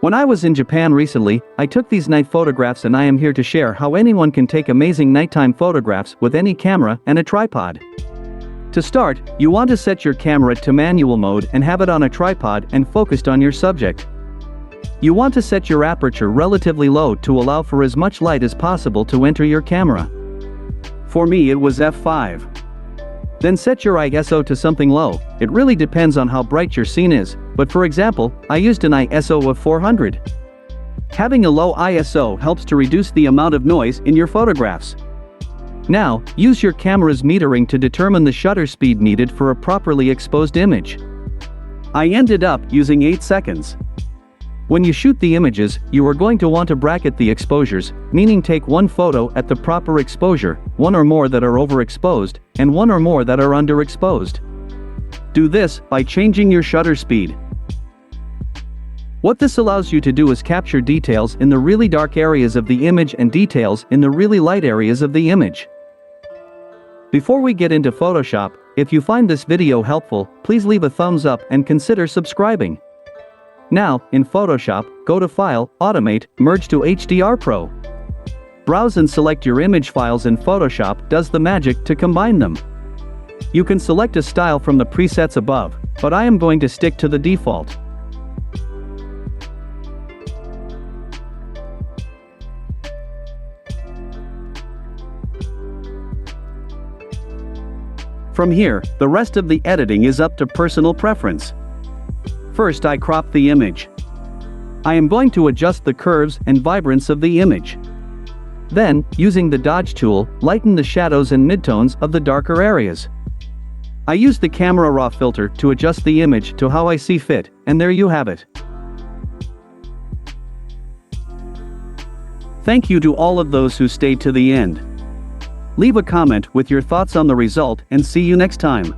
When I was in Japan recently, I took these night photographs and I am here to share how anyone can take amazing nighttime photographs with any camera and a tripod. To start, you want to set your camera to manual mode and have it on a tripod and focused on your subject. You want to set your aperture relatively low to allow for as much light as possible to enter your camera. For me it was f5. Then set your ISO to something low. It really depends on how bright your scene is, but for example, I used an ISO of 400. Having a low ISO helps to reduce the amount of noise in your photographs. Now, use your camera's metering to determine the shutter speed needed for a properly exposed image. I ended up using 8 seconds. When you shoot the images, you are going to want to bracket the exposures, meaning take one photo at the proper exposure, one or more that are overexposed, and one or more that are underexposed. Do this by changing your shutter speed. What this allows you to do is capture details in the really dark areas of the image and details in the really light areas of the image. Before we get into Photoshop, if you find this video helpful, please leave a thumbs up and consider subscribing. Now, in Photoshop, go to File, Automate, Merge to HDR Pro. Browse and select your image files and Photoshop does the magic to combine them. You can select a style from the presets above, but I am going to stick to the default. From here, the rest of the editing is up to personal preference. First, I crop the image. I am going to adjust the curves and vibrance of the image. Then, using the Dodge tool, lighten the shadows and midtones of the darker areas. I use the camera raw filter to adjust the image to how I see fit, and there you have it. Thank you to all of those who stayed to the end. Leave a comment with your thoughts on the result and see you next time.